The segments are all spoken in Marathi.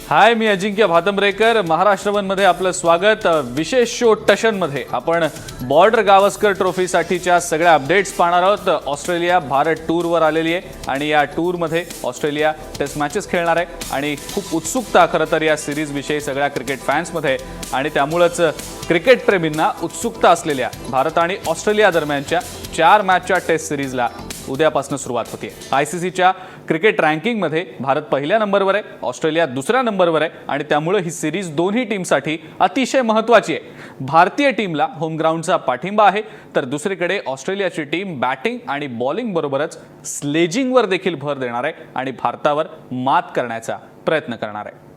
हाय, मी अजिंक्य भातंब्रेकर. महाराष्ट्र वन मध्ये आपलं स्वागत. विशेष शो टशन मध्ये आपण बॉर्डर गावस्कर ट्रॉफीसाठीच्या सगळ्या अपडेट्स पाहणार आहोत. ऑस्ट्रेलिया भारत टूरवर आलेली आहे आणि या टूरमध्ये ऑस्ट्रेलिया टेस्ट मॅचेस खेळणार आहे आणि खूप उत्सुकता खरं तर या सिरीज विषयी सगळ्या क्रिकेट फॅन्समध्ये आणि त्यामुळेच क्रिकेट प्रेमींना उत्सुकता असलेल्या भारत आणि ऑस्ट्रेलिया दरम्यानच्या 4 मॅचच्या टेस्ट सिरीजला उद्यापासून सुरुवात होते. आयसीसीच्या क्रिकेट रँकिंगमध्ये भारत पहिल्या नंबरवर आहे, ऑस्ट्रेलिया दुसऱ्या नंबरवर आहे आणि त्यामुळे ही सिरीज दोन्ही टीमसाठी अतिशय महत्त्वाची आहे. भारतीय टीमला होम ग्राउंडचा पाठिंबा आहे, तर दुसरीकडे ऑस्ट्रेलियाची टीम बॅटिंग आणि बॉलिंग बरोबरच स्लेजिंगवर देखील भर देणार आहे आणि भारतावर मात करण्याचा प्रयत्न करणार आहे.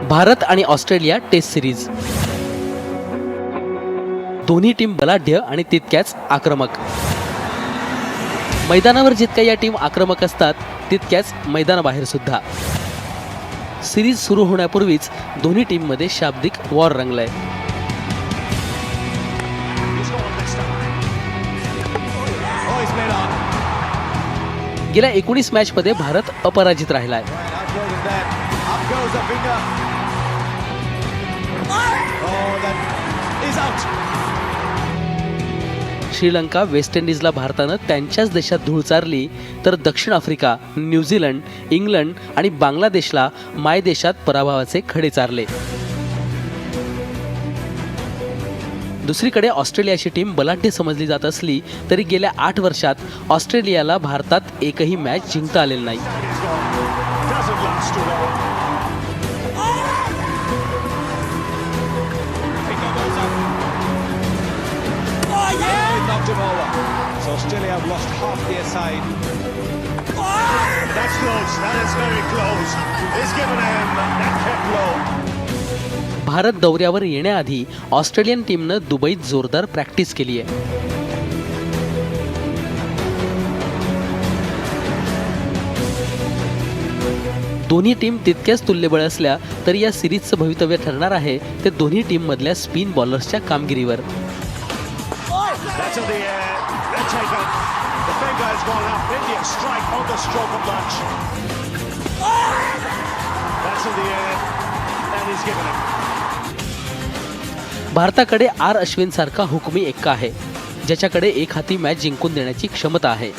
भारत आणि ऑस्ट्रेलिया टेस्ट सिरीज. दोन्ही टीम बलाढ्य आणि तितक्याच आक्रमक. मैदानावर जितक्या या टीम आक्रमक असतात तितक्याच मैदानाबाहेर सुद्धा. सिरीज सुरू होण्यापूर्वीच दोन्ही टीममध्ये शाब्दिक वॉर रंगलाय. गेल्या 19 मॅचमध्ये भारत अपराजित राहिलाय. श्रीलंका, वेस्ट इंडिजला भारतानं त्यांच्याच देशात धूळ चारली, तर दक्षिण आफ्रिका, न्यूझीलंड, इंग्लंड आणि बांगलादेशला मायदेशात पराभवाचे खडे चारले. दुसरीकडे ऑस्ट्रेलियाची टीम बलाढ्य समजली जात असली तरी गेल्या 8 वर्षात ऑस्ट्रेलियाला भारतात एकही मॅच जिंकता आलेली नाही. So Australia have lost half their side. That's close. That is very close. It's given him. That kept low. Bharat दौऱ्यावर येण्याआधी ऑस्ट्रेलियन टीमनं दुबईत जोरदार प्रॅक्टिस केली आहे. दोन्ही टीम तितक्याच तुल्यबळ असल्या तरी या सिरीजचं भवितव्य ठरणार आहे ते दोन्ही टीम मधल्या स्पिन बॉलर्सच्या कामगिरीवर. That's in the air. They're taken. The finger has gone up. India strike on the stroke of lunch. That's in the air. And he's given it. भारताकडे आर अश्विन सारखा हुकमी एक्का आहे, ज्याच्याकडे एक हाती मॅच जिंकून देण्याची क्षमता आहे.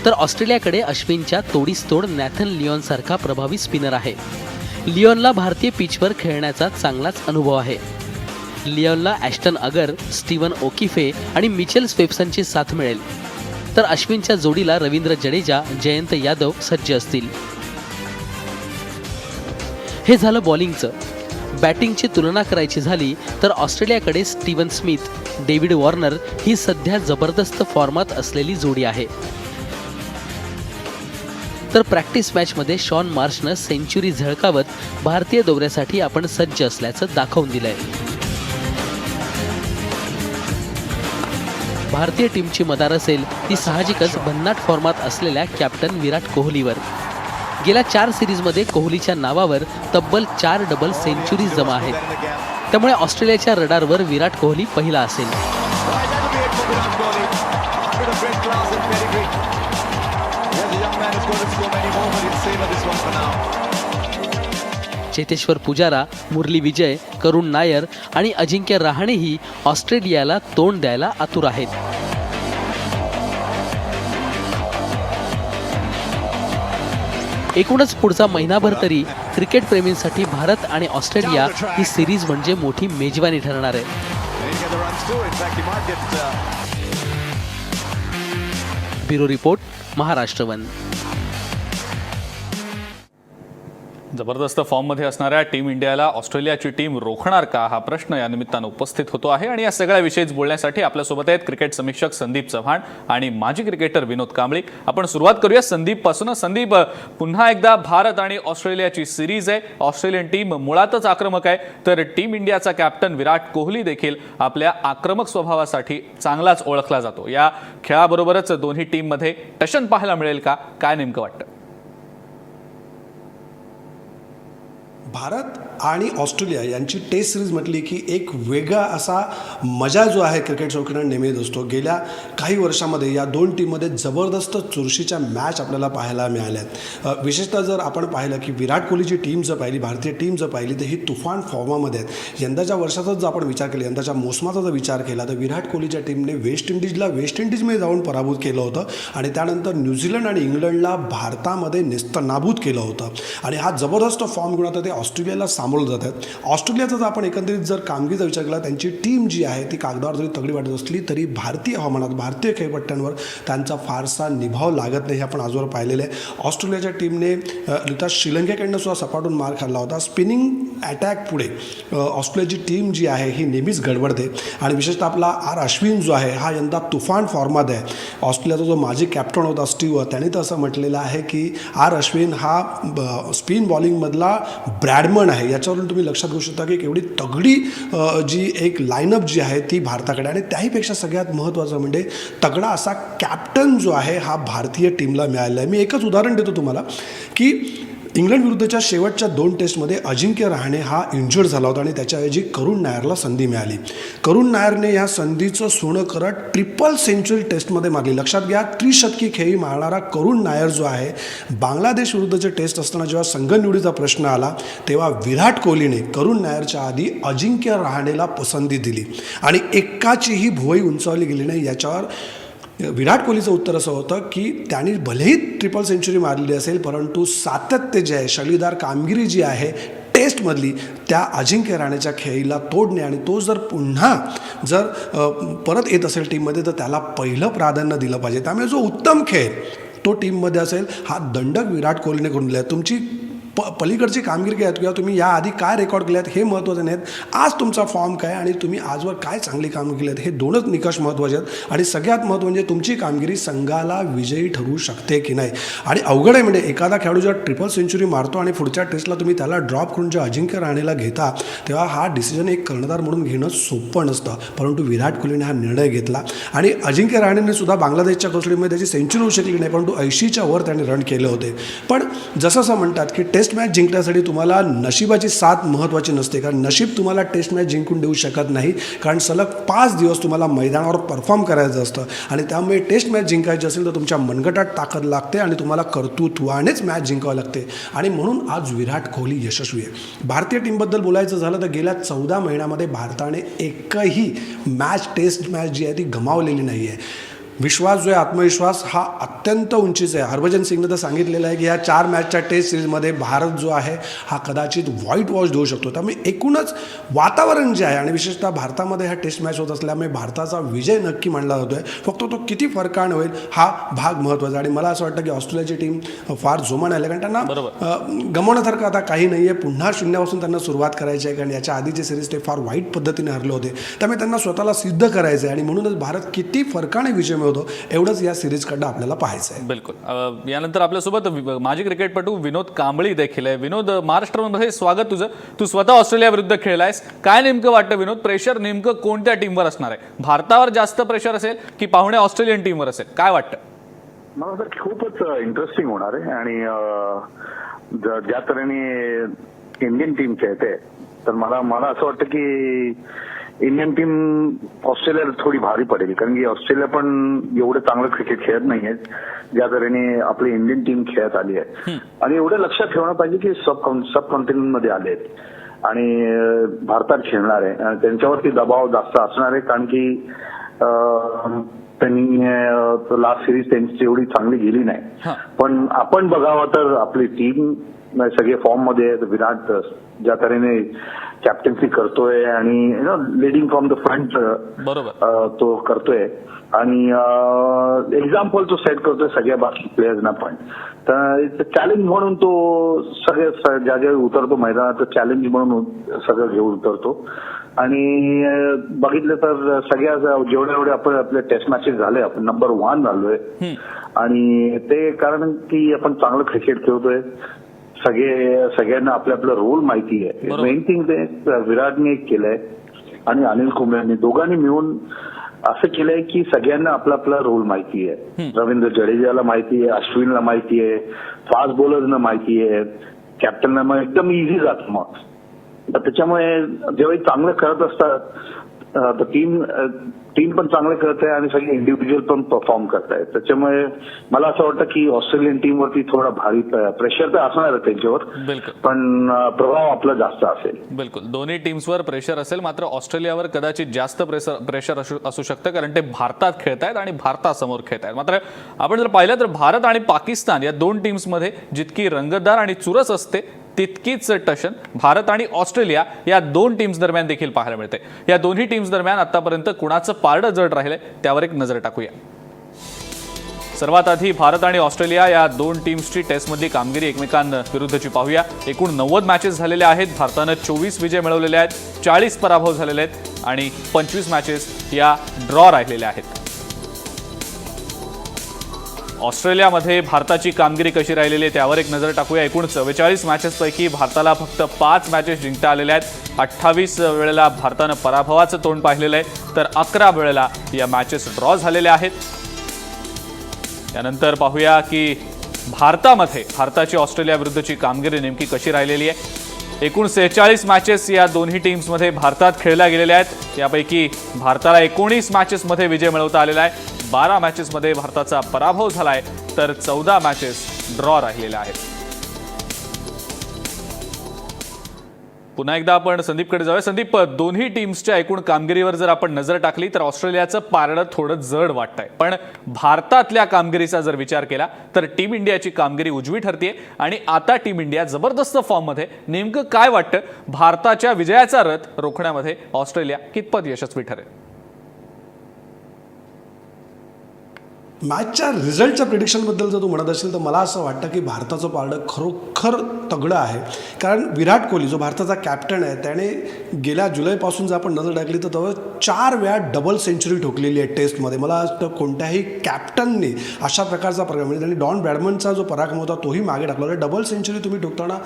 तर ऑस्ट्रेलियाकडे अश्विनच्या तोडीस तोड नॅथन लिओन सारखा प्रभावी स्पिनर आहे. लिओनला भारतीय पिचवर खेळण्याचा चांगलाच अनुभव आहे. लिओनला ॲस्टन अगर, स्टीवन ओकिफे आणि मिचेल स्वेप्सनची साथ मिळेल, तर अश्विनच्या जोडीला रवींद्र जडेजा, जयंत यादव सज्ज असतील. हे झालं बॉलिंगचं. बॅटिंगची तुलना करायची झाली तर ऑस्ट्रेलियाकडे स्टीवन स्मिथ, डेव्हिड वॉर्नर ही सध्या जबरदस्त फॉर्मात असलेली जोडी आहे. तर प्रॅक्टिस मॅचमध्ये शॉन मार्शनं सेंचुरी झळकावत भारतीय दौऱ्यासाठी आपण सज्ज असल्याचं दाखवून दिलंय. भारतीय टीमची मदार असेल ती साहजिकच भन्नाट फॉर्मात असलेल्या कॅप्टन विराट कोहलीवर. गेल्या 4 सिरीजमध्ये कोहलीच्या नावावर तब्बल 4 डबल सेंचुरीज जमा आहेत. त्यामुळे ऑस्ट्रेलियाच्या रडारवर विराट कोहली पहिला असेल. चेतेश्वर पुजारा, मुरली विजय, करुण नायर आणि अजिंक्य रहाणेही ऑस्ट्रेलियाला तोंड द्यायला आतुर आहेत. एकूणच पुढचा महिनाभर तरी क्रिकेट प्रेमींसाठी भारत आणि ऑस्ट्रेलिया ही सिरीज म्हणजे मोठी मेजवानी ठरणार आहे. Bureau report, Maharashtra one. जबरदस्त फॉर्ममध्ये असणाऱ्या टीम इंडियाला ऑस्ट्रेलियाची टीम रोखणार का हा प्रश्न या निमित्तानं उपस्थित होतो आहे आणि या सगळ्या विषयीच बोलण्यासाठी आपल्यासोबत आहेत क्रिकेट समीक्षक संदीप चव्हाण आणि माजी क्रिकेटर विनोद कांबळी. आपण सुरुवात करूया संदीप पासून. संदीप, पुन्हा एकदा भारत आणि ऑस्ट्रेलियाची सिरीज आहे. ऑस्ट्रेलियन टीम मुळातच आक्रमक आहे, तर टीम इंडियाचा कॅप्टन विराट कोहली देखील आपल्या आक्रमक स्वभावासाठी चांगलाच ओळखला जातो. या खेळाबरोबरच दोन्ही टीममध्ये टशन पाहायला मिळेल का, काय नेमकं वाटतं? भारत आणि ऑस्ट्रेलिया यांची टेस्ट सिरीज म्हटली की एक वेगळा असा मजा जो आहे क्रिकेट शौकीनांना नेहमीच असतो. गेल्या काही वर्षामध्ये या दोन टीममध्ये जबरदस्त चुरशीच्या मॅच आपल्याला पाहायला मिळाल्यात. विशेषतः जर आपण पाहिलं की विराट कोहलीची टीम जर पाहिली, भारतीय टीम जर पाहिली तर ही तुफान फॉर्मामध्ये आहेत. यंदाच्या वर्षाचाच जर आपण विचार केला, यंदाच्या मोसमाचा जर विचार केला तर विराट कोहलीच्या टीमने वेस्ट इंडिजमध्ये जाऊन पराभूत केलं होतं आणि त्यानंतर न्यूझीलंड आणि इंग्लंडला भारतामध्ये नेस्तनाबूत केलं होतं. आणि हा जबरदस्त फॉर्म घेऊन आता ते ऑस्ट्रेलियाला सामोरं जात आहेत. ऑस्ट्रेलियाचा जर आपण एकंदरीत जर कामगिरीचा विचार केला, त्यांची टीम जी आहे ती कागदावर जरी तगडी वाटत असली तरी भारतीय हवामानात, भारतीय खेळपट्ट्यांवर त्यांचा फारसा निभाव लागत नाही, हे आपण आजवर पाहिलेलं आहे. ऑस्ट्रेलियाच्या टीमने श्रीलंकेकडनं सुद्धा सपाटून मार खाल्ला होता. स्पिनिंग अटॅक पुढे ऑस्ट्रेलियाची टीम जी आहे ही नेहमीच गडबडते आणि विशेषतः आपला आर अश्विन जो आहे हा यंदा तुफान फॉर्मात आहे. ऑस्ट्रेलियाचा जो माजी कॅप्टन होता स्टीव्ह, त्याने तर असं म्हटलेलं आहे की आर अश्विन हा स्पिन बॉलिंगमधला ब्रॅडमन आहे. याच्यावरून तुम्ही लक्षात घेऊ शकता की केवढी तगडी जी एक लाईनअप जी आहे ती भारताकडे, आणि त्याहीपेक्षा सगळ्यात महत्त्वाचं म्हणजे तगडा असा कॅप्टन जो आहे हा भारतीय टीमला मिळालेला आहे. मी एकच उदाहरण देतो तुम्हाला की इंग्लंड विरुद्धच्या शेवटच्या 2 टेस्टमध्ये अजिंक्य रहाणे हा इंजर्ड झाला होता आणि त्याच्याऐवजी करुण नायरला संधी मिळाली. करुण नायरने या संधीचं सोनं करत ट्रिपल सेंचुरी टेस्टमध्ये मारली. लक्षात घ्या, त्रिशतकी खेळी मारणारा करुण नायर जो आहे, बांगलादेश विरुद्धचे टेस्ट असताना जेव्हा संघ निवडीचा प्रश्न आला तेव्हा विराट कोहलीने करुण नायरच्या आधी अजिंक्य रहाणेला पसंती दिली आणि एकाचीही भुवई उंचावली गेली नाही. याच्यावर विराट कोहलीचं उत्तर असं होतं की त्यांनी भलेही ट्रिपल सेंचुरी मारलेली असेल परंतु सातत्य जे आहे, शैलीदार कामगिरी जी आहे टेस्टमधली, त्या अजिंक्य रहाणेच्या खेळीला तोडणे आणि तो जर पुन्हा परत येत असेल टीममध्ये तर त्याला पहिलं प्राधान्य दिलं पाहिजे. त्यामुळे जो उत्तम खेळ तो टीममध्ये असेल हा दंडक विराट कोहलीने करून दिला आहे. तुमची पलीकडची कामगिरी काय किंवा तुम्ही याआधी काय रेकॉर्ड केले आहेत हे महत्त्वाचे नाहीत. आज तुमचा फॉर्म काय आणि तुम्ही आजवर काय चांगली कामगिरी केली आहेत हे दोनच निकष महत्त्वाचे आहेत. आणि सगळ्यात महत्त्व म्हणजे तुमची कामगिरी संघाला विजयी ठरवू शकते की नाही. आणि अवघड आहे म्हणजे एखादा खेळाडू जेव्हा ट्रिपल सेंचुरी मारतो आणि पुढच्या टेस्टला तुम्ही त्याला ड्रॉप करून जेव्हा अजिंक्य रहाणेला घेता तेव्हा हा डिसिजन एक कर्णधार म्हणून घेणं सोपं नसतं. परंतु विराट कोहलीने हा निर्णय घेतला आणि अजिंक्य रहाणेने सुद्धा बांगलादेशच्या कसोटीमध्ये त्याची सेंचुरी होऊ शकली नाही परंतु 80च्या वर त्याने रन केले होते. पण जसं म्हणतात की टेस्ट मॅच जिंकण्यासाठी तुम्हाला नशिबाची साथ महत्त्वाची नसते, कारण नशीब तुम्हाला टेस्ट मॅच जिंकून देऊ शकत नाही, कारण सलग 5 दिवस तुम्हाला मैदानावर परफॉर्म करायचं असतं आणि त्यामुळे टेस्ट मॅच जिंकायची असेल तर तुमच्या मनगटात ताकद लागते आणि तुम्हाला कर्तृत्वानेच मॅच जिंकावं लागते. आणि म्हणून आज विराट कोहली यशस्वी आहे. भारतीय टीमबद्दल बोलायचं झालं तर गेल्या 14 महिन्यामध्ये भारताने एकही टेस्ट मॅच जी आहे ती गमावलेली नाही आहे. विश्वास जो आहे, आत्मविश्वास हा अत्यंत उंचीचा आहे. हरभजन सिंगनं तर सांगितलेलं आहे की ह्या 4 मॅचच्या टेस्ट सिरीजमध्ये भारत जो आहे हा कदाचित व्हाईट वॉश देऊ शकतो. त्यामुळे एकूणच वातावरण जे आहे आणि विशेषतः भारतामध्ये ह्या टेस्ट मॅच होत असल्यामुळे भारताचा विजय नक्की मानला जातो आहे. फक्त तो किती फरकाने होईल हा भाग महत्त्वाचा. आणि मला असं वाटतं की ऑस्ट्रेलियाची टीम फार जोमाने आली, कारण त्यांना गमवण्यासारखं आता काही नाही आहे. पुन्हा शून्यापासून त्यांना सुरुवात करायची आहे, कारण याच्या आधीचे सिरीज ते फार वाईट पद्धतीने हरले होते. त्यामुळे त्यांना स्वतःला सिद्ध करायचं आहे आणि म्हणूनच भारत किती फरकाने विजय होतो एवढंच या सिरीजकडे आपल्याला पाहायचं आहे. बिलकुल. यानंतर आपल्यासोबत माजी क्रिकेटपटू विनोद कांबळी देखील आहे. विनोद, महाराष्ट्रामध्ये स्वागत तुझं. तू स्वतः ऑस्ट्रेलिया विरुद्ध खेळलायस, काय नेमकं वाटतं विनोद? प्रेशर नेमकं कोणत्या टीमवर असणार आहे? भारतावर जास्त प्रेशर असेल की पाहुण्या ऑस्ट्रेलियन टीमवर असेल? काय वाटतं? मला तर खूपच इंटरेस्टिंग होणार आहे आणि ज्या तऱ्हेने इंडियन टीम खेळते तर मला असं वाटतं की इंडियन टीम ऑस्ट्रेलियाला थोडी भारी पडेल, कारण की ऑस्ट्रेलिया पण एवढं चांगलं क्रिकेट खेळत नाहीये ज्या तऱ्हेने आपली इंडियन टीम खेळत आली आहे. आणि एवढं लक्षात ठेवणं पाहिजे की सब कॉन्टिनेंट मध्ये आले आहेत आणि भारतात खेळणार आहे आणि त्यांच्यावरती दबाव जास्त असणार आहे, कारण की त्यांनी लास्ट सिरीज त्यांची एवढी चांगली गेली नाही. पण आपण बघावं तर आपली टीम सगळे फॉर्म मध्ये विराट ज्या तऱ्हेने कॅप्टन्सी करतोय आणि लिडिंग फ्रॉम द फ्रंट तो करतोय आणि एक्झाम्पल तो सेट करतोय सगळ्या बाकी प्लेयर्सना पण. तर चॅलेंज म्हणून तो सगळे ज्या उतरतो मैदानात चॅलेंज म्हणून सगळं घेऊन उतरतो. आणि बघितलं तर सगळ्या जेवढे आपण आपले टेस्ट मॅचेस झाले आपण नंबर 1 झालोय आणि ते कारण की आपण चांगलं क्रिकेट खेळतोय. सगळ्यांना आपलं रोल माहिती आहे. मेन थिंग ते विराटने केलंय आणि अनिल कुंबळेंनी दोघांनी मिळून असं केलंय की सगळ्यांना आपला रोल माहिती आहे. रवींद्र जडेजाला माहिती आहे, अश्विनला माहिती आहे, फास्ट बॉलर्सना माहिती आहे, कॅप्टनला एकदम इझी जातं मग. त्याच्यामुळे जेव्हा चांगलं खेळत असतात तर टीम पण चांगलं खेळत आहे आणि सगळे इंडिव्हिज्युअल पण परफॉर्म करत आहेत. त्याच्यामुळे मला असं वाटतं की ऑस्ट्रेलियन टीमवरती थोडा भारी प्रेशर तर असणार आहे त्यांच्यावर, बिलकुल पण प्रभाव आपला जास्त असेल. बिलकुल दोन्ही टीम्सवर प्रेशर असेल, मात्र ऑस्ट्रेलियावर कदाचित जास्त प्रेशर असू शकतं, कारण ते भारतात खेळत आहेत आणि भारतासमोर खेळत आहेत. मात्र आपण जर पाहिलं तर भारत आणि पाकिस्तान या दोन टीम्समध्ये जितकी रंगतदार आणि चुरस असते तितकीच टशन भारत आणि ऑस्ट्रेलिया या दोन टीम्स दरम्यान देखील पाहायला मिळते. या दोन्ही टीम्स दरम्यान आतापर्यंत कुणाचं पारडं जड राहिलंय त्यावर एक नजर टाकूया. सर्वात आधी भारत आणि ऑस्ट्रेलिया या दोन टीम्सची टेस्टमधली कामगिरी एकमेकांविरुद्धची पाहूया. एकूण 90 मॅचेस झालेल्या आहेत. भारतानं 24 विजय मिळवलेले आहेत, 40 पराभव झालेले आहेत आणि 25 मॅचेस या ड्रॉ राहिलेल्या आहेत. ऑस्ट्रेलियामध्ये भारताची कामगिरी कशी राहिलेली आहे त्यावर एक नजर टाकूया. एकूण 44 मॅचेसपैकी भारताला फक्त 5 मॅचेस जिंकता आलेल्या आहेत. 28 वेळेला भारतानं पराभवाचं तोंड पाहिलेलं आहे, तर 11 वेळेला या मॅचेस ड्रॉ झालेल्या आहेत. यानंतर पाहूया की भारताची ऑस्ट्रेलिया विरुद्धची कामगिरी नेमकी कशी राहिलेली आहे. एकूण 46 मॅचेस या दोन्ही टीम्समध्ये भारतात खेळल्या गेलेल्या आहेत. यापैकी भारताला 19 मॅचेसमध्ये विजय मिळवता आलेला आहे, 12 मॅचेसमध्ये भारताचा पराभव झालाय, तर 14 मॅचेस ड्रॉ राहिलेल्या आहेत. पुन्हा एकदा आपण संदीपकडे जाऊया. संदीप, दोन्ही टीम्सच्या एकूण कामगिरीवर जर आपण नजर टाकली तर ऑस्ट्रेलियाचं पारडं थोडं जड वाटतंय, पण भारतातल्या कामगिरीचा जर विचार केला तर टीम इंडियाची कामगिरी उजवी ठरतेय आणि आता टीम इंडिया जबरदस्त फॉर्ममध्ये. नेमकं काय वाटतं, भारताच्या विजयाचा रथ रोखण्यामध्ये ऑस्ट्रेलिया कितपत यशस्वी ठरेल? मॅचच्या रिझल्टच्या प्रिडिक्शनबद्दल जर तू म्हणत असेल तर मला असं वाटतं की भारताचं पारडं खरोखर तगडं आहे. कारण विराट कोहली जो भारताचा कॅप्टन आहे त्याने गेल्या जुलैपासून जर आपण नजर टाकली तर तेव्हा 4 वेळा डबल सेंचुरी ठोकलेली आहे टेस्टमध्ये. मला वाटतं कोणत्याही कॅप्टनने अशा प्रकारचा प्रकार म्हणजे त्यांनी डॉन ब्रॅडमनचा जो पराक्रम होता तोही मागे टाकला. डबल सेंचुरी तुम्ही ठोकताना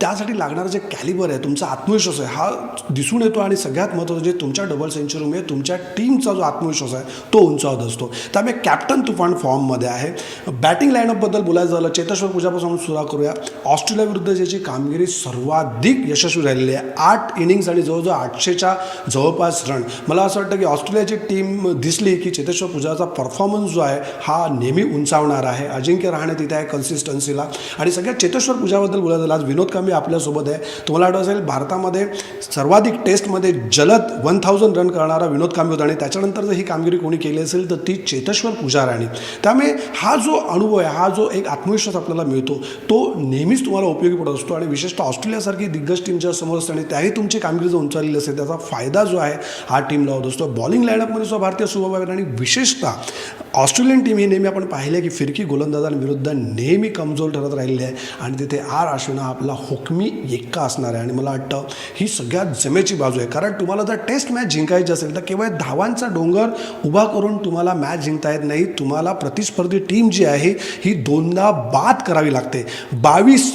त्यासाठी लागणारं जे कॅलिबर आहे, तुमचा आत्मविश्वास आहे, हा दिसून येतो. आणि सगळ्यात महत्त्वाचं जे तुमच्या डबल सेंचुरीमुळे तुमच्या टीमचा जो आत्मविश्वास आहे तो उंचावत असतो. त्यामुळे कॅप्टन तुफान फॉर्ममध्ये आहे. बॅटिंग लाईनअपबद्दल बोलायचं झालं, चेतेश्वर पुजापासून सुरुवात करूया. ऑस्ट्रेलिया विरुद्ध ज्याची कामगिरी सर्वाधिक यशस्वी झालेली आहे, 8 इनिंग्स आणि जवळजवळ 800च्या जवळपास रन. मला असं वाटतं की ऑस्ट्रेलियाची टीम दिसली की चेतेश्वर पुजाराचा परफॉर्मन्स जो आहे हा नेहमी उंचावणार आहे. अजिंक्य रहाणे तिथे आहे कन्सिस्टन्सीला. आणि सगळ्यात चेतेश्वर पुजाराबद्दल बोलायचं झालं, आज विनोद कांबळे आपल्यासोबत आहे. तुम्हाला आठवत असेल भारतामध्ये सर्वाधिक टेस्टमध्ये जलद 1000 रन करणारा विनोद कांबळे होता आणि त्याच्यानंतर जर ही कामगिरी कोणी केली असेल तर ती चेतेश्वर पुजारा. त्यामुळे हा जो अनुभव आहे, हा जो एक आत्मविश्वास आपल्याला मिळतो तो नेहमीच तुम्हाला उपयोगी पडत असतो. आणि विशेषतः ऑस्ट्रेलियासारखी दिग्गज टीमच्या समोर असते आणि त्याही तुमची कामगिरी जर उंचावलेली असेल त्याचा फायदा जो आहे हा टीमला होत असतो. बॉलिंग लाईनअपमध्ये सुद्धा भारतीय स्वभाव आहे आणि विशेषतः ऑस्ट्रेलियन टीम ही नेहमी आपण पाहिले की फिरकी गोलंदाजांविरुद्ध नेहमी कमजोर ठरत राहिलेली आहे. आणि तिथे आर अश्विन हा आपला हुकमी एक्का असणार आहे. आणि मला वाटतं ही सगळ्यात जमेची बाजू आहे. कारण तुम्हाला जर टेस्ट मॅच जिंकायची असेल तर केवळ धावांचा डोंगर उभा करून तुम्हाला मॅच जिंकता येत नाही. तुम्हाला प्रतिस्पर्धी टीम जी आहे ही 2दा बाद करावी लागते. 22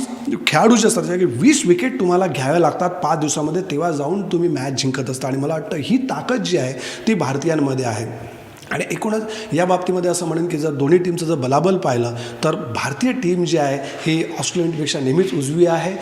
खेळाडू जे असतात की 20 विकेट तुम्हाला घ्याव्या लागतात 5 दिवसामध्ये, तेव्हा जाऊन तुम्ही मॅच जिंकत असता. आणि मला वाटतं ही ताकद जी आहे ती भारतीयांमध्ये आहे. आणि एकूणच या बाबतीमध्ये असं म्हणेन की जर दोन्ही टीमचं जर बलाबल पाहिलं तर भारतीय टीम जी आहे ही ऑस्ट्रेलियन टीमपेक्षा नेहमीच उजवी आहे.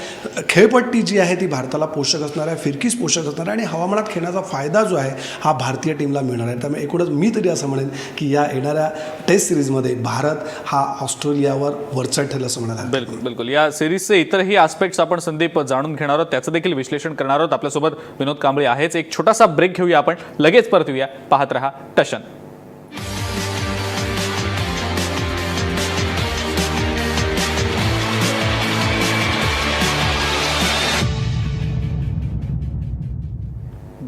खेळपट्टी जी आहे ती भारताला पोषक असणार आहे, फिरकीच पोषक असणार आहे आणि हवामानात खेळण्याचा फायदा जो आहे हा भारतीय टीमला मिळणार आहे. त्यामुळे एकूणच मी तरी असं म्हणेन की या येणाऱ्या टेस्ट सिरीजमध्ये भारत हा ऑस्ट्रेलियावर वरचढ ठरेल असं म्हणाला. बिलकुल बिलकुल. या सिरीजचे इतरही आस्पेक्ट्स आपण संदीप जाणून घेणार आहोत, त्याचं देखील विश्लेषण करणार आहोत. आपल्यासोबत विनोद कांबळे आहेच. एक छोटासा ब्रेक घेऊया, आपण लगेच परत येऊया. पाहत रहा टशन.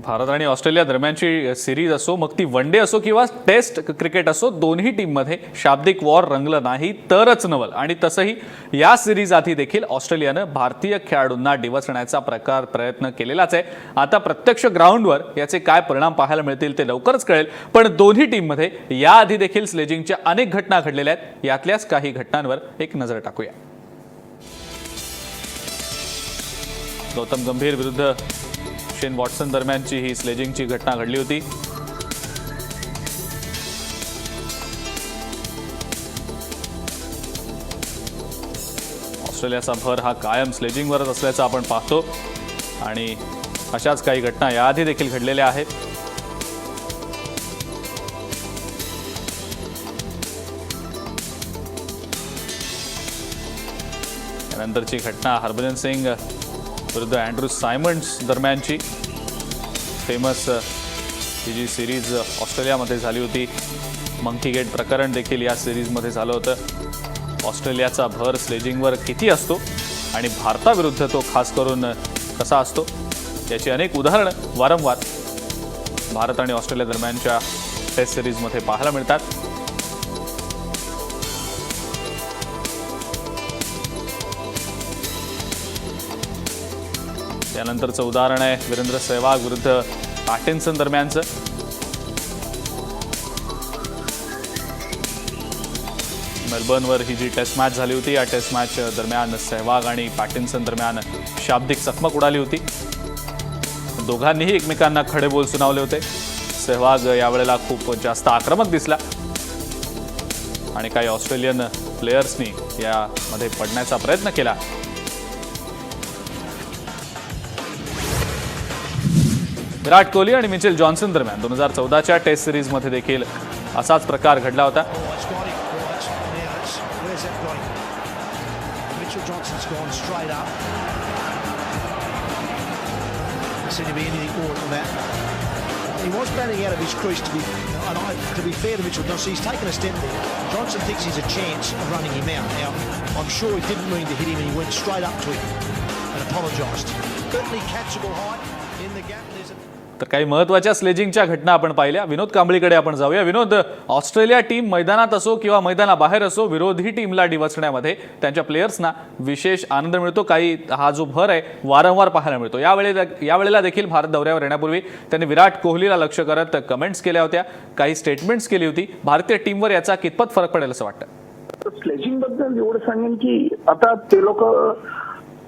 भारत आणि ऑस्ट्रेलिया दरम्यानची सिरीज असो, मग ती वन डे असो किंवा टेस्ट क्रिकेट असो, दोन्ही टीममध्ये शाब्दिक वॉर रंगलं नाही तरच नवल. आणि तसंही या सिरीज आधी देखील ऑस्ट्रेलियानं भारतीय खेळाडूंना डिवचण्याचा प्रयत्न केलेलाच आहे. आता प्रत्यक्ष ग्राउंडवर याचे काय परिणाम पाहायला मिळतील ते लवकरच कळेल. पण दोन्ही टीममध्ये याआधी देखील स्लेजिंगच्या अनेक घटना घडलेल्या आहेत. यातल्याच काही घटनांवर एक नजर टाकूया. गौतम गंभीर विरुद्ध शेन वॉटसन दरम्यानची ही स्लेजिंगची घटना घडली होती. ऑस्ट्रेलियाचा भर हा कायम स्लेजिंगवरच असल्याचं आपण पाहतो. आणि अशाच काही घटना याआधी देखील घडलेल्या आहेत. त्यानंतरची घटना हरभजन सिंग विरुद्ध अँड्रू सायमंड्स दरम्यानची फेमस ही जी सिरीज ऑस्ट्रेलियामध्ये झाली होती. मंकी गेट प्रकरण देखील या सिरीजमध्ये झालं होतं. ऑस्ट्रेलियाचा भर स्लेजिंगवर किती असतो आणि भारताविरुद्ध तो खास करून कसा असतो याची अनेक उदाहरणं वारंवार भारत आणि ऑस्ट्रेलिया दरम्यानच्या टेस्ट सिरीजमध्ये पाहायला मिळतात. त्यानंतरचं उदाहरण आहे वीरेंद्र सेहवाग विरुद्ध पॅटिन्सन दरम्यानचं. मेलबर्नवर ही जी टेस्ट मॅच झाली होती, या टेस्ट मॅच दरम्यान सेहवाग आणि पॅटिन्सन दरम्यान शाब्दिक चकमक उडाली होती. दोघांनीही एकमेकांना खडे बोल सुनावले होते. सेहवाग यावेळेला खूप जास्त आक्रमक दिसला आणि काही ऑस्ट्रेलियन प्लेयर्सनी यामध्ये पडण्याचा प्रयत्न केला. विराट कोहली आणि मिचेल जॉन्सन दरम्यान 2014च्या टेस्ट सिरीजमध्ये देखील असाच प्रकार घडला होता. Mitchell Johnson's gone straight up. Doesn't seem to be anything more than that. He was batting out of his crease to be fair to Mitchell Johnson. He's taken a step there. Johnson thinks he's a chance of running him out. Now, I'm sure he didn't mean to hit him and he went straight up to him and apologised. Certainly catchable height in the gap. There's a तर काही महत्त्वाच्या स्लेजिंगच्या घटना आपण पाहिल्या. विनोद कांबळीकडे आपण जाऊया. विनोद, ऑस्ट्रेलिया टीम मैदानात असो किंवा मैदानाबाहेर असो, विरोधी टीमला डिवचण्यामध्ये त्यांच्या प्लेयर्सना विशेष आनंद मिळतो. काही हा जो भर आहे वारंवार पाहायला मिळतो. यावेळेला देखील भारत दौऱ्यावर येण्यापूर्वी त्यांनी विराट कोहलीला लक्ष्य करत कमेंट्स केल्या होत्या, काही स्टेटमेंट्स केली होती. भारतीय टीमवर याचा कितपत फरक पडेल असं वाटतं? स्लेजिंग बद्दल एवढं सांगेन की आता ते लोक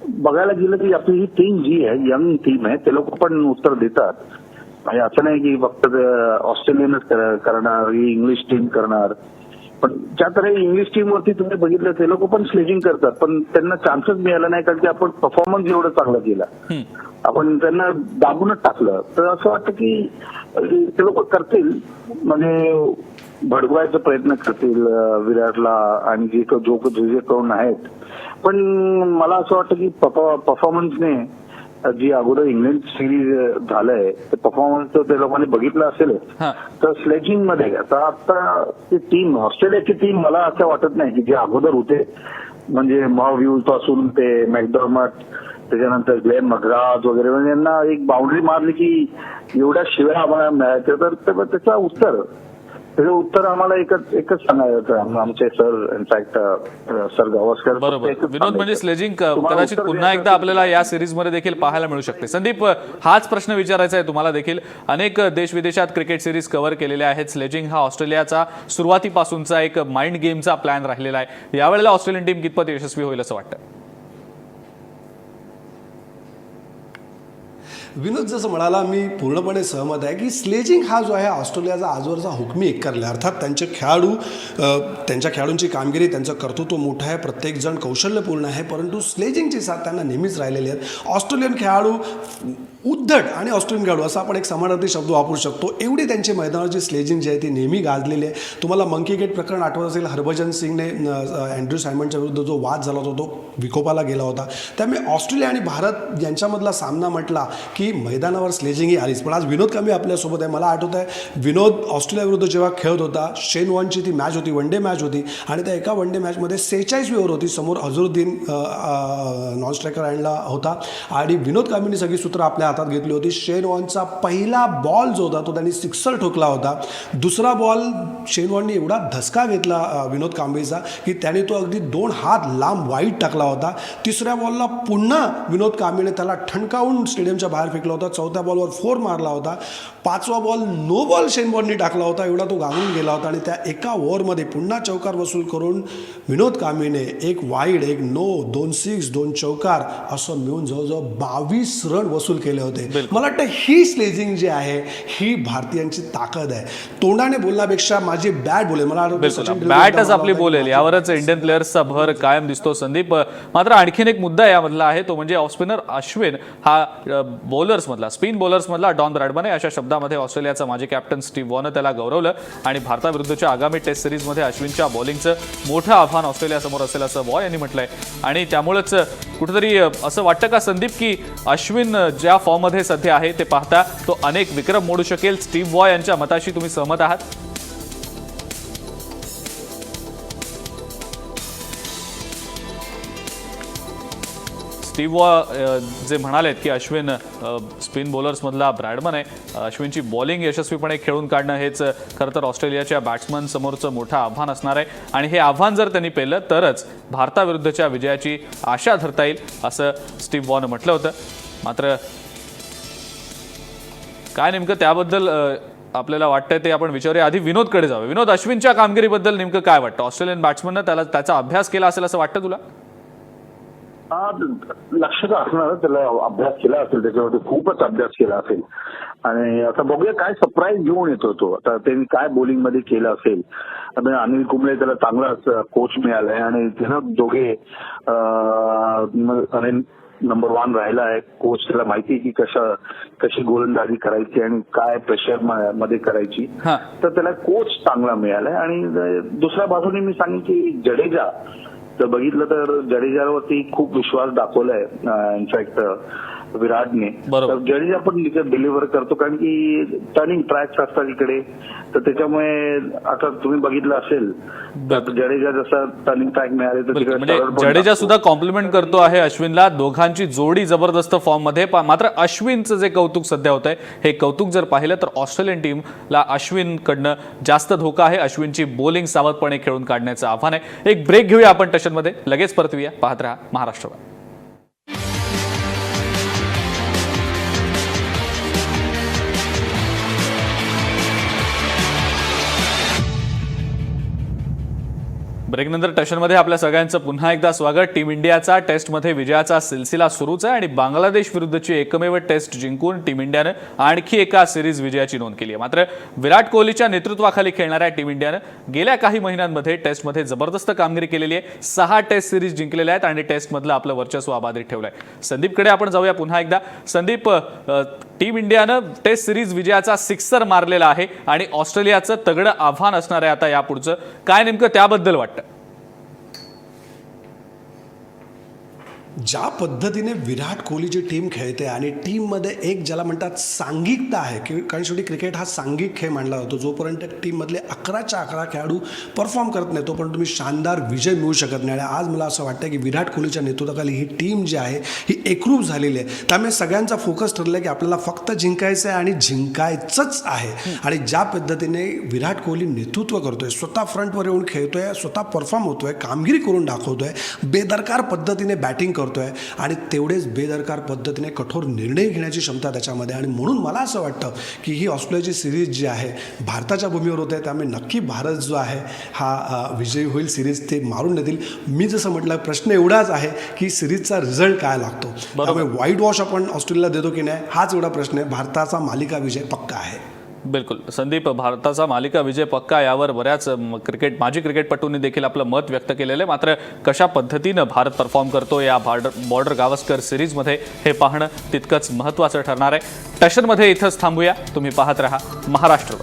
बघायला गेलं की आपली ही टीम जी आहे, यंग टीम आहे, ते लोक पण उत्तर देतात. म्हणजे असं नाही की फक्त ऑस्ट्रेलियनच करणार, ही इंग्लिश टीम करणार. पण ज्या तऱ्हे इंग्लिश टीमवरती तुम्ही बघितलं ते लोक पण स्लेजिंग करतात, पण त्यांना चान्सच मिळाला नाही कारण की आपण परफॉर्मन्स एवढं चांगला केला, आपण त्यांना दाबूनच टाकलं. तर असं वाटतं की ते लोक करतील, म्हणजे भडकवायचा प्रयत्न करतील विराटला आणि जे कोण आहेत. पण मला असं वाटतं की परफॉर्मन्सने जी अगोदर इंग्लंड सिरीज झालंय ते परफॉर्मन्स ते लोकांनी बघितलं असेल. तर स्लेजिंग मध्ये आता ती टीम, ऑस्ट्रेलियाची टीम मला असं वाटत नाही की जे अगोदर होते, म्हणजे मॉव्ह्यूज पासून ते मॅकडॉर्मट, त्याच्यानंतर ग्लेन मग्राथ वगैरे, म्हणजे यांना एक बाउंड्री मारली की एवढ्या शिव्या आम्हाला मिळायच्या. तर त्याचं उत्तर आम्हाला एकच सांगायचं आमचे सर, इनफॅक्ट सर गावस्कर. बरोबर विनोद, म्हणजे स्लेजिंग कदाचित पुन्हा एकदा आपल्याला या सिरीजमध्ये देखील पाहायला मिळू शकते. संदीप, हाच प्रश्न विचारायचा आहे तुम्हाला देखील. अनेक देश विदेशात क्रिकेट सिरीज कव्हर केलेल्या आहेत. स्लेजिंग हा ऑस्ट्रेलियाचा सुरुवातीपासूनचा एक माइंड गेमचा प्लॅन राहिलेला आहे. यावेळेला ऑस्ट्रेलियन टीम कितपत यशस्वी होईल असं वाटतं? विनोद जसं म्हणाला, मी पूर्णपणे सहमत आहे की स्लेजिंग हा जो आहे ऑस्ट्रेलियाचा आजवरचा हुकमी एक्कार. अर्थात त्यांचे खेळाडू, त्यांच्या खेळाडूंची कामगिरी, त्यांचं कर्तृत्व मोठं आहे, प्रत्येकजण कौशल्यपूर्ण आहे, परंतु स्लेजिंगची साथ त्यांना नेहमीच राहिलेली आहे. ऑस्ट्रेलियन खेळाडू उद्धट आणि ऑस्ट्रेलियन खेळाडू असा आपण एक समानार्थी शब्द वापरू शकतो. एवढी त्यांची मैदानाची स्लेजिंग जी आहे ती नेहमी गाजलेली आहे. तुम्हाला मंकी गेट प्रकरण आठवत असेल, हरभजन सिंगने अँड्रू सायमंडच्या विरुद्ध जो वाद झाला होता तो विकोपाला गेला होता. त्यामुळे ऑस्ट्रेलिया आणि भारत यांच्यामधला सामना म्हटला की मैदानावर स्लेजिंग ही आलीच. पण आज विनोद कांबळे आपल्यासोबत आहे. मला आठवत आहे विनोद ऑस्ट्रेलिया विरुद्ध जेव्हा खेळत होता, शेन वॉर्नची ती मॅच होती, वन डे मॅच होती, आणि त्या एका वन डे मॅचमध्ये 46 ओव्हर होती. समोर अझरुद्दीन नॉन स्ट्रायकर आणला होता आणि विनोद कांबळेंनी सगळी सूत्र आपल्या हातात घेतली होती. शेन वॉर्नचा पहिला बॉल जो होता तो त्यांनी सिक्सर ठोकला होता. दुसरा बॉल शेन वॉर्नने एवढा धसका घेतला विनोद कांबळेचा की त्याने तो अगदी 2 हात लांब वाईट टाकला होता. तिसऱ्या बॉलला पुन्हा विनोद कांबळेने त्याला ठणकावून स्टेडियमच्या बाहेर फेकला होता. चौथ्या बॉलवर 4 मारला होता. 5वा बॉल नो बॉल शेन वॉर्नने टाकला होता. एवढा तो गांगून गेला होता आणि त्या एका ओव्हरमध्ये पुन्हा चौकार वसूल करून विनोद कांबळेने 1 वाईड, 1 नो, 2 सिक्स, 2 चौकार असं मिळून जवळजवळ 22 रन वसूल केले केले होते. मला वाटतं ही स्लेजिंग जी आहे ही भारतीयांची ताकद आहे. तोंडाने बोलण्यापेक्षा माझी बॅट बोलेल. मला बॅटच आपली बोलेल यावरच इंडियन प्लेयर्सचा भर कायम दिसतो. संदीप, मात्र आणखीन एक मुद्दा यामधला आहे तो म्हणजे ऑफ स्पिनर अश्विन हा बॉलर्समधला स्पिन बॉलर्समधला डॉन ब्रॅडमन आहे. अशा शब्दामध्ये ऑस्ट्रेलियाचा माजी कॅप्टन स्टीव्ह वॉनं त्याला गौरवलं आणि भारताविरुद्धच्या आगामी टेस्ट सिरीजमध्ये अश्विनच्या बॉलिंगचं मोठं आव्हान ऑस्ट्रेलियासमोर असेल असं वॉ यांनी म्हटलंय. आणि त्यामुळेच कुठेतरी असं वाटतं का संदीप की अश्विन ज्या फॉर्ममध्ये सध्या आहे ते पाहता तो अनेक विक्रम मोडू शकेल? स्टीव्ह वॉ यांच्या मताशी तुम्ही सहमत आहात? स्टीव्ह वॉ जे म्हणालेत की अश्विन स्पिन बॉलर्समधला ब्रॅडमन आहे. अश्विनची बॉलिंग यशस्वीपणे खेळून काढणं हेच खरं तर ऑस्ट्रेलियाच्या बॅट्समन समोरचं मोठं आव्हान असणार आहे आणि हे आव्हान जर त्यांनी पेललं तरच भारताविरुद्धच्या विजयाची आशा धरता येईल असं स्टीव्ह वॉनं म्हटलं होतं. मात्र काय नेमकं त्याबद्दल आपल्याला वाटतंय ते आपण विचारूया. आधी विनोदकडे जाऊया. विनोद, अश्विनच्या कामगिरीबद्दल नेमकं काय वाटतं? ऑस्ट्रेलियन बॅट्समननं त्याचा अभ्यास केला असेल असं वाटतं तुला? लक्ष तर असणार, त्याला अभ्यास केला असेल, त्याच्यावरती खूपच अभ्यास केला असेल आणि आता बघूया काय सरप्राईज घेऊन येतो तो. आता त्यांनी काय बॉलिंग मध्ये केलं असेल. अनिल कुंबळे त्याला चांगला कोच मिळालाय आणि त्यानं दोघे नंबर 1 राहिला आहे. कोच त्याला माहिती आहे की कशी गोलंदाजी करायची आणि काय प्रेशर मध्ये करायची. तर त्याला कोच चांगला मिळालाय. आणि दुसऱ्या बाजूने मी सांगेन की जडेजा जर बघितलं तर जडेजावरती खूप विश्वास दाखवलाय इनफॅक्ट विराटने. तर जडेजा पण डिलिव्हर करतो कारण की टर्निंग ट्रॅक्स असतात इकडे. तर त्याच्यामुळे आता तुम्ही बघितलं असेल जडेजा जसा टर्निंग ट्रॅक मिळाले तर म्हणजे जडेजा सुद्धा कॉम्प्लिमेंट करतो आहे अश्विनला. दोघांची जोडी जबरदस्त फॉर्म मध्ये. मात्र अश्विनचं जे कौतुक सध्या होत आहे हे कौतुक जर पाहिलं तर ऑस्ट्रेलियन टीमला अश्विनकडनं जास्त धोका आहे. अश्विनची बॉलिंग सावधपणे खेळून काढण्याचं आव्हान आहे. एक ब्रेक घेऊया आपण टशनमध्ये, लगेच परत येऊया. पाहत रहा महाराष्ट्र. ब्रेकनंतर टशनमध्ये आपल्या सगळ्यांचं पुन्हा एकदा स्वागत. टीम इंडियाचा टेस्टमध्ये विजयाचा सिलसिला सुरूच आहे आणि बांगलादेश विरुद्धची एकमेव टेस्ट जिंकून टीम इंडियानं आणखी एका सिरीज विजयाची नोंद केली आहे. मात्र विराट कोहलीच्या नेतृत्वाखाली खेळणाऱ्या टीम इंडियानं गेल्या काही महिन्यांमध्ये टेस्टमध्ये जबरदस्त कामगिरी केलेली आहे. 6 टेस्ट सिरीज जिंकलेल्या आहेत आणि टेस्टमधलं आपलं वर्चस्व अबाधित ठेवलं आहे. संदीपकडे आपण जाऊया पुन्हा एकदा. संदीप, टीम इंडियानं टेस्ट सिरीज विजयाचा 6 मारलेला आहे आणि ऑस्ट्रेलियाचं तगडं आव्हान असणार आहे आता यापुढचं. काय नेमकं त्याबद्दल वाटतं? ज्या पद्धतीने विराट कोहलीची टीम खेळते आणि टीममध्ये एक ज्याला म्हणतात सांघिकता आहे की कारण शेवटी क्रिकेट हा सांघिक खेळ मानला जातो. जोपर्यंत टीममधले 11च्या 11 खेळाडू परफॉर्म करत नाही तोपर्यंत तुम्ही शानदार विजय मिळू शकत नाही. आणि आज मला असं वाटतं की विराट कोहलीच्या नेतृत्वाखाली ही टीम जी आहे ही एकरूप झालेली आहे. त्यामुळे सगळ्यांचा फोकस ठरला की आपल्याला फक्त जिंकायचं आहे आणि जिंकायचंच आहे. आणि ज्या पद्धतीने विराट कोहली नेतृत्व करतोय, स्वतः फ्रंटवर येऊन खेळतोय, स्वतः परफॉर्म होतोय, कामगिरी करून दाखवतोय, बेदरकार पद्धतीने बॅटिंग करतोय आणि तेवढेच बेदरकार पद्धतीने कठोर निर्णय घेण्याची क्षमता त्याच्यामध्ये. आणि म्हणून मला असं वाटतं की ही ऑस्ट्रेलियाची सिरीज जी आहे भारताच्या भूमीवर होते त्यामुळे नक्की भारत जो आहे हा विजयी होईल. सिरीज ते मारून देतील. मी जसं म्हटलं प्रश्न एवढाच आहे की सिरीजचा रिझल्ट काय लागतो. त्यामुळे व्हाईट वॉश आपण ऑस्ट्रेलियाला देतो की नाही हाच एवढा प्रश्न आहे. भारताचा मालिका विजय पक्का आहे. बिलकुल संदीप, भारताचा मालिका विजय पक्का यावर बऱ्याच माजी क्रिकेटपटूंनी देखील आपलं मत व्यक्त केलेलं आहे. मात्र कशा पद्धतीनं भारत परफॉर्म करतो या बॉर्डर गावस्कर सिरीजमध्ये हे पाहणं तितकंच महत्त्वाचं ठरणार आहे. टशनमध्ये इथंच थांबूया. तुम्ही पाहत रहा महाराष्ट्र.